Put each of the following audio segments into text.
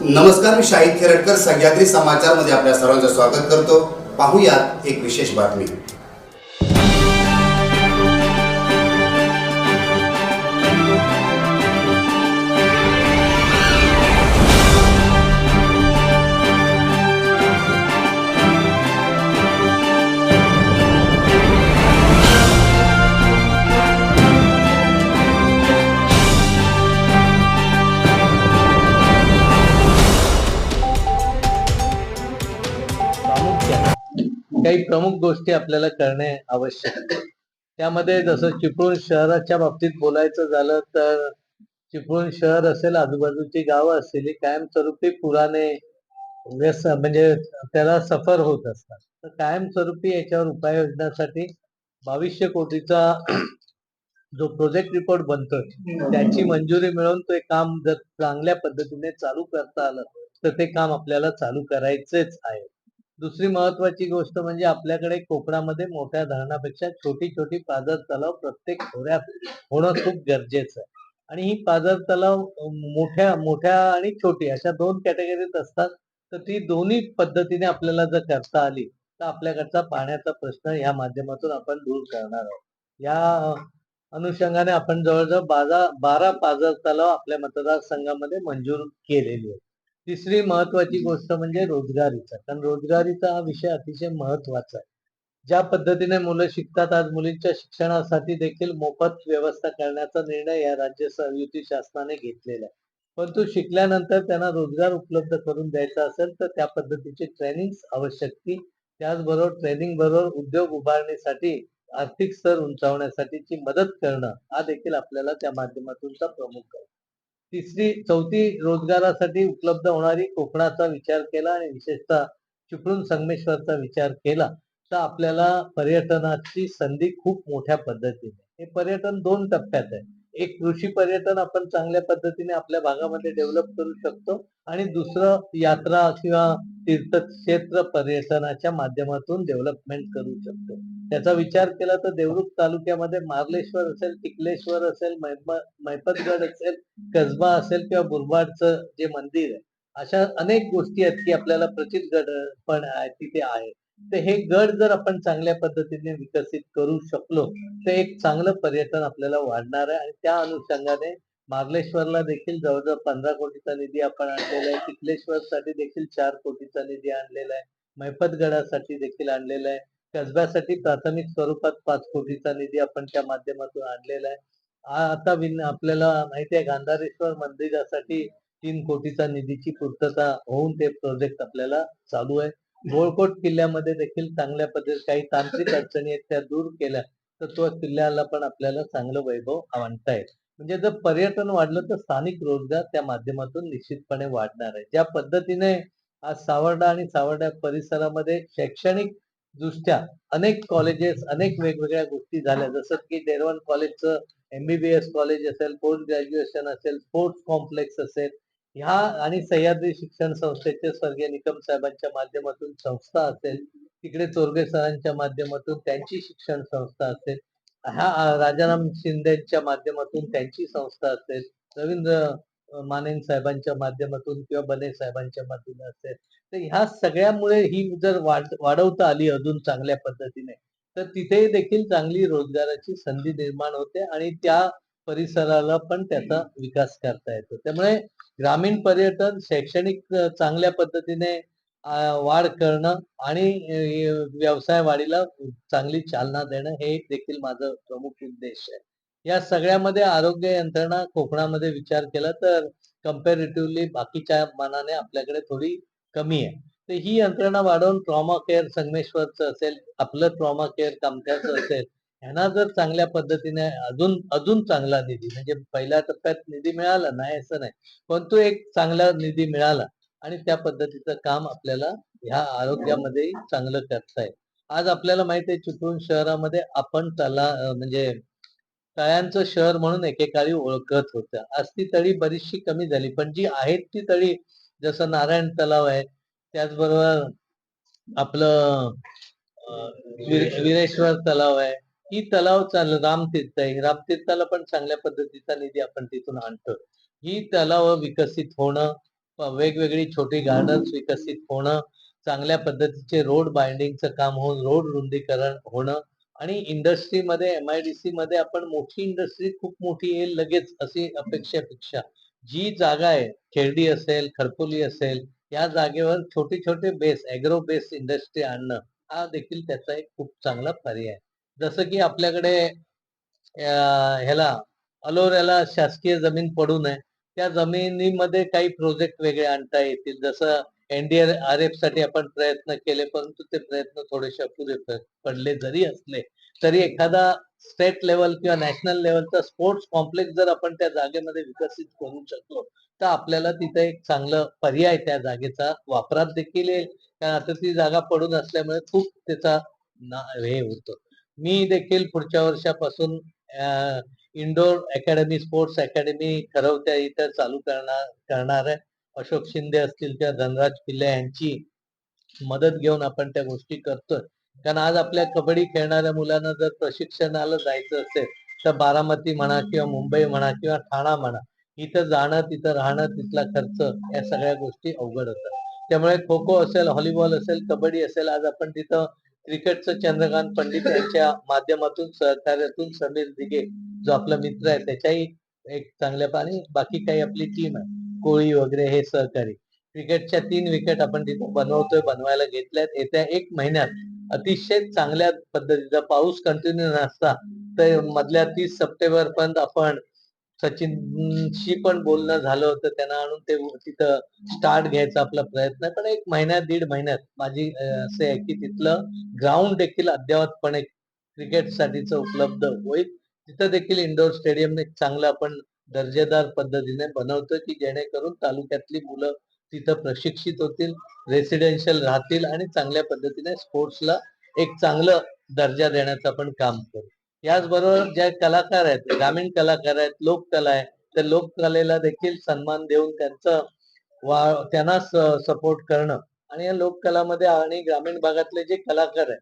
नमस्कार, मी शाहिद खेरटकर सह्याद्री समाचारमध्ये आपल्या सर्वांचं स्वागत करतो. पाहूयात एक विशेष बातमी. काही प्रमुख गोष्टी आपल्याला करणे आवश्यक आहे. त्यामध्ये जसं चिपळूण शहराच्या बाबतीत बोलायचं झालं तर चिपळूण शहर असेल, आजूबाजूची गावं असतील, कायमस्वरूपी पुराने म्हणजे त्याला सफर होत असतात. तर कायमस्वरूपी याच्यावर उपाययोजनासाठी 2200 कोटीचा जो प्रोजेक्ट रिपोर्ट बनतोय त्याची मंजुरी मिळवून ते काम जर चांगल्या पद्धतीने चालू करता आलं तर ते काम आपल्याला चालू करायचेच आहे. दुसरी महत्वाची गोष्ट म्हणजे आपल्याकडे कोकणामध्ये मोठ्या धरणापेक्षा छोटी छोटी पाझर तलाव प्रत्येक खोऱ्यात होणं खूप गरजेचं आहे. आणि ही पाझर तलाव मोठ्या मोठ्या आणि छोटी अशा दोन कॅटेगरीत असतात. तर ती दोन्ही पद्धतीने आपल्याला जर करता आली तर आपल्याकडचा पाण्याचा प्रश्न या माध्यमातून आपण दूर करणार आहोत. या अनुषंगाने आपण जवळजवळ 12 पाझर तलाव आपल्या मतदारसंघामध्ये मंजूर केलेली आहे. तिसरी महत्वाची गोष्ट म्हणजे रोजगारीचा, कारण रोजगारीचा हा विषय अतिशय महत्वाचा आहे. ज्या पद्धतीने मुलं शिकतात, आज मुलींच्या शिक्षणासाठी देखील मोफत व्यवस्था करण्याचा निर्णय या राज्य युती शासनाने घेतलेला आहे. परंतु शिकल्यानंतर त्यांना रोजगार उपलब्ध करून द्यायचा असेल तर त्या पद्धतीची ट्रेनिंग आवश्यकती, त्याचबरोबर ट्रेनिंग बरोबर उद्योग उभारण्यासाठी आर्थिक स्तर उंचावण्यासाठीची मदत करणं हा देखील आपल्याला त्या माध्यमातूनचा प्रमुख आहे. चौथी रोजगारासाठी उपलब्ध होणारी कोकणाचा विचार केला आणि विशेषतः चिपळूण संगमेश्वरचा विचार केला तर आपल्याला पर्यटनाची संधी खूप मोठ्या पद्धतीने. हे पर्यटन 2 टप्प्यात आहे. एक कृषी पर्यटन आपण चांगल्या पद्धतीने आपल्या भागामध्ये डेव्हलप करू शकतो आणि दुसरं यात्रा किंवा तीर्थक्षेत्र पर्यटनाच्या माध्यमातून डेव्हलपमेंट करू शकतो. त्याचा विचार केला तर देवरुख तालुक्यामध्ये मार्लेश्वर असेल, टिकलेश्वर असेल, मैपतगड असेल, कसबा असेल किंवा मुरबाडचं जे मंदिर आहे, अशा अनेक गोष्टी आहेत की आपल्याला प्रचित गड पण तिथे आहे. तर हे गड जर आपण चांगल्या पद्धतीने विकसित करू शकलो तर एक चांगलं पर्यटन आपल्याला वाढणार आहे. आणि त्या अनुषंगाने मार्लेश्वरला देखील जवळजवळ 15 कोटीचा निधी आपण आणलेला आहे. टिकलेश्वरसाठी देखील 4 कोटीचा निधी आणलेला आहे. मैपतगडासाठी देखील आणलेला आहे. कसब्यासाठी प्राथमिक स्वरूपात 5 कोटीचा निधी आपण त्या माध्यमातून आणलेला आहे. आता आपल्याला माहिती आहे गांधारेश्वर मंदिरासाठी 3 कोटीचा निधीची पूर्तता होऊन ते प्रोजेक्ट आपल्याला चालू आहे. गोळकोट किल्ल्यामध्ये देखील चांगल्या पद्धतीने काही तांत्रिक अडचणी आहेत त्या दूर केल्या तर तो किल्ल्याला पण आपल्याला चांगलं वैभव आणता येईल. म्हणजे जर पर्यटन वाढलं तर स्थानिक रोजगार त्या माध्यमातून निश्चितपणे वाढणार आहे. ज्या पद्धतीने आज सावर्डा आणि सावर्डा परिसरामध्ये शैक्षणिक दृष्ट्या अनेक कॉलेजेस, अनेक वेगवेगळ्या गोष्टी झाल्या, जसं की डेरवन कॉलेजचं MBBS कॉलेज असेल, पोस्ट ग्रॅज्युएशन असेल, स्पोर्ट्स कॉम्प्लेक्स असेल, ह्या आणि सह्याद्री शिक्षण संस्थेचे स्वर्गीय निकम साहेबांच्या माध्यमातून संस्था असेल, तिकडे चोरगे सरांच्या माध्यमातून त्यांची शिक्षण संस्था असेल, ह्या राजाराम शिंदेच्या माध्यमातून त्यांची संस्था असेल, रवींद्र मानेन साहेबांच्या माध्यमातून किंवा बने साहेबांच्या माध्यमातून असेल, तर ह्या सगळ्यामुळे ही जर वाढवता आली अजून चांगल्या पद्धतीने तर तिथे देखील चांगली रोजगाराची संधी निर्माण होते आणि त्या परिसराला पण त्याचा विकास करता येतो. त्यामुळे ग्रामीण पर्यटन, शैक्षणिक चांगल्या पद्धतीने वाढ करणं आणि व्यवसाय वाढीला चांगली चालना देणं हे देखील माझं प्रमुख उद्देश आहे. या सगळ्यामध्ये आरोग्य यंत्रणा कोकणामध्ये विचार केला तर कम्पॅरेटिव्हली बाकीच्या मानाने आपल्याकडे थोडी कमी आहे. तर ही यंत्रणा वाढवून ट्रॉमा केअर संगमेश्वरचं असेल, आपलं ट्रॉमा केअर कामठ्याचं असेल, ह्यांना जर चांगल्या पद्धतीने अजून अजून चांगला निधी, म्हणजे पहिल्या टप्प्यात निधी मिळाला नाही असं नाही, पण तो एक चांगला निधी मिळाला आणि त्या पद्धतीचं काम आपल्याला ह्या आरोग्यामध्ये चांगलं करता येईल. आज आपल्याला माहिती आहे चिपळूण शहरामध्ये आपण म्हणजे तळ्यांचं शहर म्हणून एकेकाळी ओळखत होतं. आज ती तळी बरीचशी कमी झाली, पण जी आहेत ती तळी, जसं नारायण तलाव आहे, त्याचबरोबर आपलं विरेश्वर तलाव आहे, ही तलाव रामतीर्थ आहे, रामतीर्थाला पण चांगल्या पद्धतीचा निधी आपण तिथून आणतो. ही तलाव विकसित होणं वेगवेगळी छोटी गार्डन्स विकसित होणं, चांगल्या पद्धतीचे रोड बाइंडिंगचं काम होऊन रोड रुंदीकरण होणं आणि इंडस्ट्रीमध्ये MIDC मध्ये आपण मोठी इंडस्ट्री खूप मोठी येईल लगेच अशी अपेक्षेपेक्षा जी जागा आहे, खेर्डी असेल, खरपोली असेल, या जागेवर छोटे छोटे बेस ॲग्रो बेस इंडस्ट्री आणणं हा देखील त्याचा एक खूप चांगला पर्याय आहे. जसं की आपल्याकडे ह्याला अलोऱ्याला शासकीय जमीन पडू नये, त्या जमिनीमध्ये काही प्रोजेक्ट वेगळे आणता येतील. जसं NDRF साठी आपण प्रयत्न केले, परंतु ते प्रयत्न थोडेसे अपुरे पडले जरी असले, तरी एखादा स्टेट लेवल किंवा नॅशनल लेवलचा स्पोर्ट्स कॉम्प्लेक्स जर आपण त्या जागेमध्ये विकसित करू शकलो, तर आपल्याला तिथे एक चांगलं पर्याय त्या जागेचा वापरात देखील येईल. कारण आता ती जागा पडून असल्यामुळे खूप त्याचा हे होतं. मी देखील पुढच्या वर्षापासून इंडोर अकॅडमी, स्पोर्ट्स अकॅडमी ठरवत्या इथं चालू करणार आहे. अशोक शिंदे असतील किंवा धनराज पिल्ले यांची मदत घेऊन आपण त्या गोष्टी करतोय. कारण आज आपल्या कबड्डी खेळणाऱ्या मुलांना जर प्रशिक्षणाला जायचं असेल, तर बारामती म्हणा किंवा मुंबई म्हणा किंवा ठाणा म्हणा, इथं जाणं, तिथं राहणं, तिथला खर्च या सगळ्या गोष्टी अवघड होतात. त्यामुळे खो खो असेल, व्हॉलीबॉल असेल, कबड्डी असेल, आज आपण तिथं क्रिकेटचं चंद्रकांत पंडित यांच्या माध्यमातून सहकार्यातून समीर दिघे जो आपला मित्र आहे त्याच्याही एक चांगल्या आणि बाकी काही आपली टीम आहे, कोळी वगैरे हे सहकारी. क्रिकेटच्या 3 विकेट आपण तिथं बनवायला घेतल्यात. येत्या 1 महिन्यात अतिशय चांगल्या पद्धतीचा पाऊस कंटिन्यू नसता तर मधल्या 30 सप्टेंबर पर्यंत आपण सचिनशी पण बोलणं झालं होतं. त्यांना आणून ते तिथं स्टार्ट घ्यायचा आपला प्रयत्न आहे. पण 1 महिन्यात, 1.5 महिन्यात माझी असे आहे की तिथलं ग्राउंड देखील अद्ययावतपणे क्रिकेटसाठीचं उपलब्ध होईल. तिथं देखील इंडोर स्टेडियम एक चांगलं आपण दर्जेदार पद्धतीने बनवतोय की जेणेकरून तालुक्यातली मुलं तिथं प्रशिक्षित होतील, रेसिडेन्शियल राहतील आणि चांगल्या पद्धतीने स्पोर्ट्सला एक चांगलं दर्जा देण्याचं आपण काम करू. याचबरोबर ज्या कलाकार आहेत, ग्रामीण कलाकार आहेत, लोककला आहे, त्या लोककलेला देखील सन्मान देऊन त्यांना सपोर्ट करणं आणि या लोककलामध्ये आणि ग्रामीण भागातले जे कलाकार आहेत,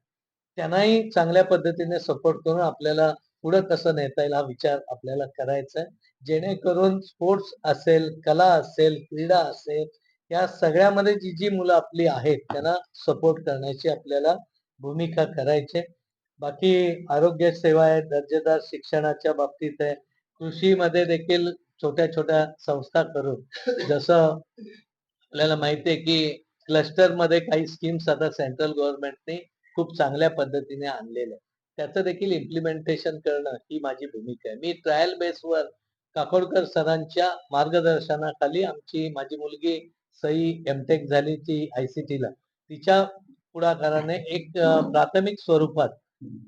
त्यांनाही चांगल्या पद्धतीने सपोर्ट करून आपल्याला पुढं कसं नेता येईल हा विचार आपल्याला करायचा आहे. जेणेकरून स्पोर्ट्स असेल, कला असेल, क्रीडा असेल, या सगळ्यामध्ये जी मुलं आपली आहेत त्यांना सपोर्ट करण्याची आपल्याला भूमिका करायची आहे. बाकी आरोग्य सेवा आहे, दर्जेदार शिक्षणाच्या बाबतीत आहे, कृषीमध्ये देखील छोट्या छोट्या संस्था करून जसं आपल्याला माहिती आहे की क्लस्टरमध्ये काही स्कीम्स आता सेंट्रल गव्हर्नमेंटने खूप चांगल्या पद्धतीने आणलेल्या आहे. त्याचं देखील इम्प्लिमेंटेशन करणं ही माझी भूमिका आहे. मी ट्रायल बेसवर काकोडकर सरांच्या मार्गदर्शनाखाली माझी मुलगी सई एमटेक झाली ती ICT ला. तिच्या पुढाकाराने एक प्राथमिक स्वरूपात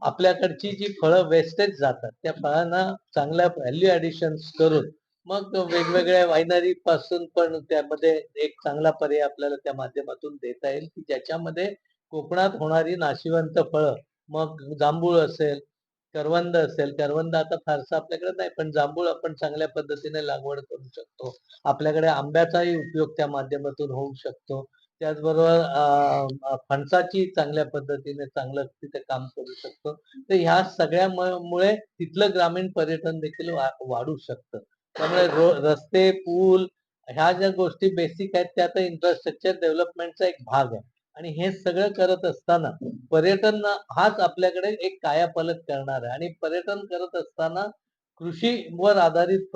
आपल्याकडची जी फळं वेस्टेज जातात, त्या फळांना चांगल्या व्हॅल्यू ॲडिशन्स करून मग वेगवेगळ्या वायनरी पासून पण त्यामध्ये एक चांगला पर्याय आपल्याला त्या माध्यमातून देता येईल, की ज्याच्यामध्ये कोकणात होणारी नाशिवंत फळं, मग जांभूळ असेल, करवंद असेल, करवंद आता फारसं आपल्याकडे नाही, पण जांभूळ आपण चांगल्या पद्धतीने लागवड करू शकतो. आपल्याकडे आंब्याचाही उपयोग त्या माध्यमातून होऊ शकतो. त्याचबरोबर फणसाची चांगल्या पद्धतीने चांगलं तिथे काम करू शकतो. तर ह्या सगळ्या मुळे तिथलं ग्रामीण पर्यटन देखील वाढू शकतं. त्यामुळे रस्ते, पूल ह्या ज्या गोष्टी बेसिक आहेत त्या आता इन्फ्रास्ट्रक्चर डेव्हलपमेंटचा एक भाग आहे. आणि हे सगळं करत असताना पर्यटन हाच आपल्याकडे एक कायापालट करणार आहे आणि पर्यटन करत असताना कृषीवर आधारित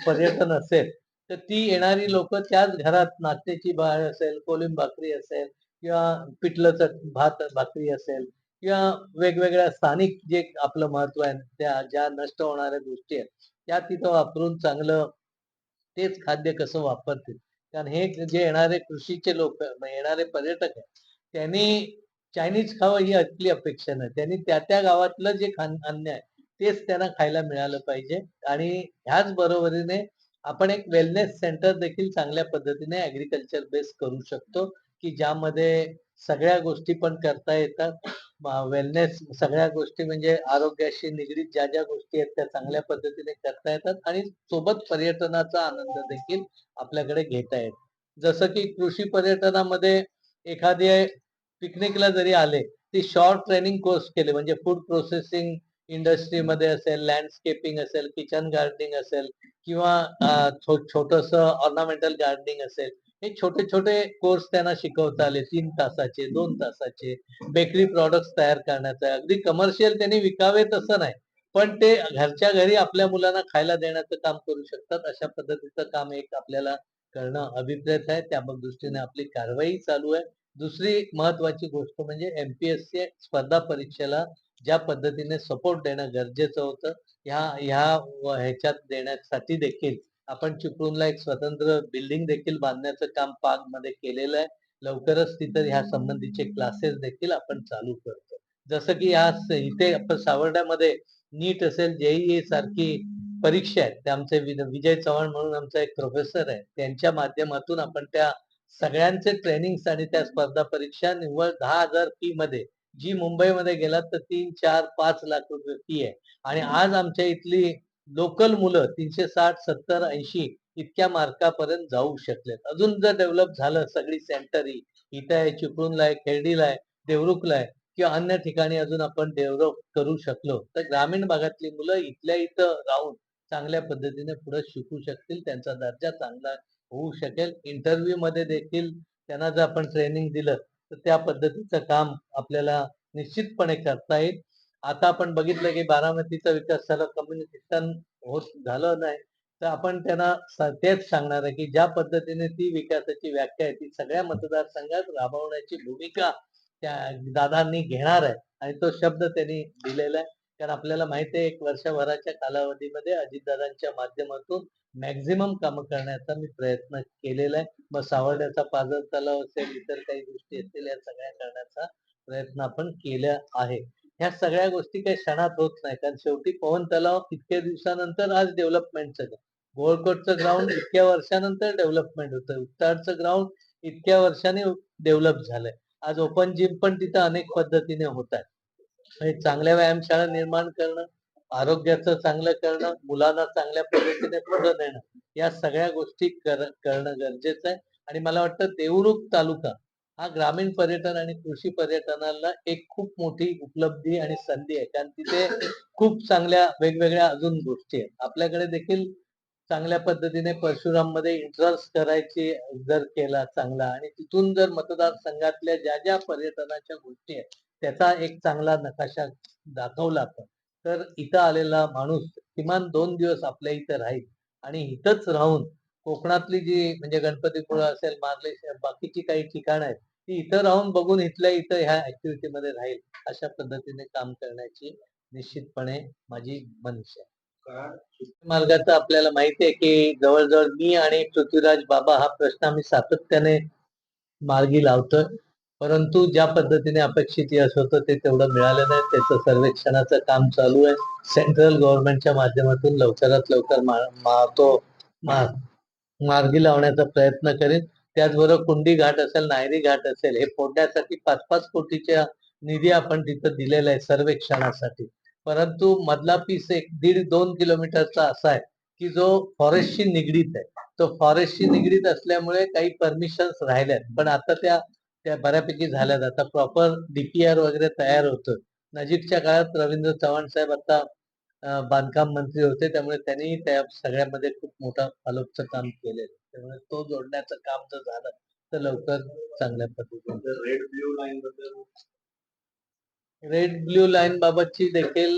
पर्यटन असेल तर ती येणारी लोक त्याच घरात नाश्त्याची भाजी असेल, कोलिंब भाकरी असेल किंवा पिठलं भात भाकरी असेल किंवा वेगवेगळ्या स्थानिक जे आपलं महत्व आहे त्या ज्या नष्ट होणाऱ्या गोष्टी आहेत त्या तिथं वापरून चांगलं तेच खाद्य कसं वापरतील. कारण हे जे येणारे कृषीचे लोक येणारे पर्यटक आहेत त्यांनी चायनीज खावं ही आपली अपेक्षा नाही. त्यांनी त्या त्या गावातलं जे अन्न आहे तेच त्यांना खायला मिळालं पाहिजे. आणि ह्याच बरोबरीने आपण एक वेलनेस सेंटर देखील चांगल्या पद्धतीने ऍग्रीकल्चर बेस करू शकतो, की ज्यामध्ये सगळ्या गोष्टी पण करता येतात. वेलनेस सगळ्या गोष्टी म्हणजे आरोग्याशी निगडीत ज्या ज्या गोष्टी आहेत त्या चांगल्या पद्धतीने करता येतात आणि सोबत पर्यटनाचा आनंद देखील आपल्याकडे घेता येतो. जसं की कृषी पर्यटनामध्ये एखादे पिकनिकला जरी आले ती शॉर्ट ट्रेनिंग कोर्स केले म्हणजे फूड प्रोसेसिंग इंडस्ट्रीमध्ये असेल, लँडस्केपिंग असेल, किचन गार्डनिंग असेल किंवा छोटस ऑर्नामेंटल गार्डनिंग असेल, हे छोटे छोटे कोर्स त्यांना शिकवता आले, 3 तासाचे, 2 तासाचे. बेकरी प्रॉडक्ट्स तयार करण्याचा, अगदी कमर्शियल त्यांनी विकावे तसं नाही, पण ते घरच्या घरी आपल्या मुलांना खायला देण्याचं काम करू शकतात. अशा पद्धतीचं काम एक आपल्याला करणं अभिप्रेत आहे. त्या दृष्टीने आपली कारवाई चालू आहे. दुसरी महत्वाची गोष्ट म्हणजे एमपीएससी स्पर्धा परीक्षेला ज्या पद्धतीने सपोर्ट देणं गरजेचं होतं, ह्याच्यात देण्यासाठी देखील आपण चिपळूणला एक स्वतंत्र बिल्डिंग देखील बांधण्याचं काम पाग मध्ये केलेलं आहे. लवकरच तिथं ह्या संबंधीचे क्लासेस देखील आपण चालू करतो. जसं की इथे आपण सावर्ड्यामध्ये नीट असेल, जेईई सारखी परीक्षा आहेत. ते आमचे विजय चव्हाण म्हणून आमचा एक प्रोफेसर आहे. त्यांच्या माध्यमातून आपण त्या सगळ्यांचे ट्रेनिंग्स आणि त्या स्पर्धा परीक्षा निव्वळ 10,000 फी मध्ये, जी मुंबईमध्ये गेलात तर 3, 4, 5 लाख रुपये फी आहे. आणि आज आमच्या इथली लोकल मुलं 360, 70, 80 इतक्या मार्कापर्यंत जाऊ शकलेत. अजून जर डेव्हलप झालं सगळी सेंटर इथं आहे, चिपळूणला आहे, खेर्डीला आहे, देवरुखला आहे किंवा अन्य ठिकाणी अजून आपण डेव्हलप करू शकलो तर ग्रामीण भागातली मुलं इथल्या इथं राहून चांगल्या पद्धतीने पुढे शिकू शकतील, त्यांचा दर्जा चांगला होऊ शकेल. इंटरव्ह्यू मध्ये देखील त्यांना जर आपण ट्रेनिंग दिलं तर त्या पद्धतीचं काम आपल्याला निश्चितपणे करता येईल. आता आपण बघितलं की बारामतीचा विकास झाला, कम्युनिकेशन होत झालं नाही, तर आपण त्यांना तेच सांगणार आहे की ज्या पद्धतीने ती विकासाची व्याख्या आहे ती सगळ्या मतदारसंघात राबवण्याची भूमिका त्या दादांनी घेणार आहे आणि तो शब्द त्यांनी दिलेला आहे. कारण आपल्याला माहिती आहे 1 वर्षभराच्या कालावधीमध्ये अजितदादांच्या माध्यमातून मॅक्झिमम कामं करण्याचा मी प्रयत्न केलेला आहे. मग सावर्ड्याचा पाझर तलाव असेल, इतर काही गोष्टी असतील, या सगळ्या करण्याचा प्रयत्न आपण केला आहे. ह्या सगळ्या गोष्टी काही क्षणात होत नाही, कारण शेवटी पवन तलाव इतक्या दिवसानंतर आज डेव्हलपमेंटचं, गोळकोटचं ग्राउंड इतक्या वर्षानंतर डेव्हलपमेंट होतं, उत्ताडचं ग्राउंड इतक्या वर्षांनी डेव्हलप झालंय. आज ओपन जिम पण तिथं अनेक पद्धतीने होत आहे. चांगल्या व्यायामशाळा निर्माण करणं, आरोग्याचं चांगलं करणं, मुलांना चांगल्या पद्धतीने पुढे नेणं, या सगळ्या गोष्टी करणं गरजेचं आहे. आणि मला वाटतं देवरुख तालुका हा ग्रामीण पर्यटन आणि कृषी पर्यटनाला एक खूप मोठी उपलब्धी आणि संधी आहे, कारण तिथे खूप चांगल्या वेगवेगळ्या अजून गोष्टी आहेत. आपल्याकडे देखील चांगल्या पद्धतीने परशुराम मध्ये एंट्रन्स करायची जर केला चांगला आणि तिथून जर मतदारसंघातल्या ज्या ज्या पर्यटनाच्या गोष्टी आहेत त्याचा एक चांगला नकाशा दाखवला आपण, तर इथं आलेला माणूस किमान 2 दिवस आपल्या इथं राहील आणि इथंच राहून कोकणातली जी म्हणजे गणपतीपुळा असेल, मार्लेश्वर, बाकीची काही ठिकाणं आहेत ती इथं राहून बघून इथल्या इथं ह्या ऍक्टिव्हिटी मध्ये राहील, अशा पद्धतीने काम करण्याची निश्चितपणे माझी मनशा आहे. मार्गाचं आपल्याला माहिती आहे की जवळजवळ मी आणि पृथ्वीराज बाबा हा प्रश्न आम्ही सातत्याने मार्गी लावतोय, परंतु ज्या पद्धतीने अपेक्षित यश होतं ते तेवढं मिळालं नाही. त्याचं सर्वेक्षणाचं काम चालू आहे. सेंट्रल गव्हर्नमेंटच्या माध्यमातून लवकरात लवकर मार्गी लावण्याचा प्रयत्न करेन. त्याचबरोबर कुंडी घाट असेल, नायरी घाट असेल, हे फोडण्यासाठी 5-5 कोटीच्या निधी आपण तिथं दिलेला आहे सर्वेक्षणासाठी. परंतु मधला पीस 1-1.5-2 किलोमीटरचा असा आहे की जो फॉरेस्टशी निगडीत आहे. तो फॉरेस्टशी निगडीत असल्यामुळे काही परमिशन्स राहिल्यात, पण आता त्या बऱ्यापैकी झाल्यात. आता प्रॉपर डीपीआर वगैरे तयार होतं. नजीकच्या काळात रवींद्र चव्हाण साहेब आता बांधकाम मंत्री होते, त्यामुळे त्यांनी त्या सगळ्यामध्ये खूप मोठा फॉलोअपचं काम केलेलं, त्यामुळे तो जोडण्याचं काम जर झालं तर लवकर चांगल्या पद्धतीने. रेड ब्ल्यू लाईन बाबतची देखील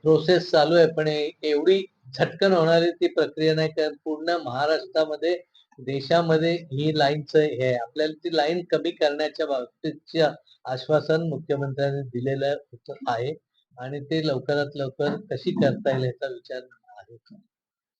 प्रोसेस चालू आहे, पण एवढी झटकन होणारी ती प्रक्रिया नाही, कारण पूर्ण महाराष्ट्रामध्ये, देशामध्ये ही लाईनचं हे आहे. आपल्याला ती लाईन कमी करण्याच्या बाबतीतचे आश्वासन मुख्यमंत्र्यांनी दिलेलं आहे आणि ते लवकरात लवकर कशी करता येईल याचा विचार आहे.